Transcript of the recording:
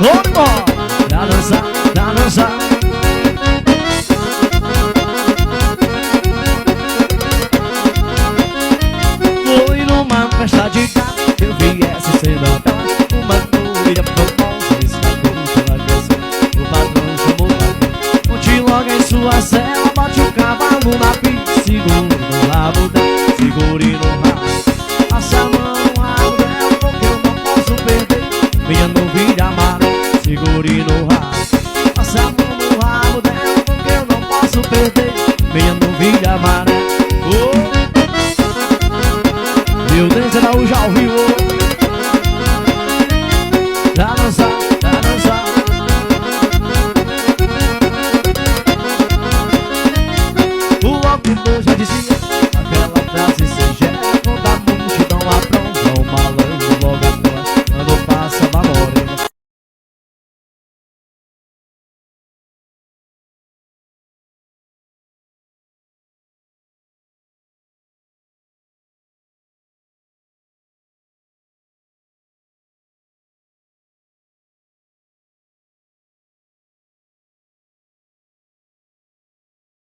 Vamos embora, pra dançar, pra dançar. Foi numa festa de casa que eu vi essa cena bela. Uma noite proposta, escapou pela canção. O patrão chamou a mim, conte logo em sua cela. Bote o cavalo na pista, segure no rabo dela, segure no rabo. Passa a mão no rabo dela, porque eu não posso perder. Minha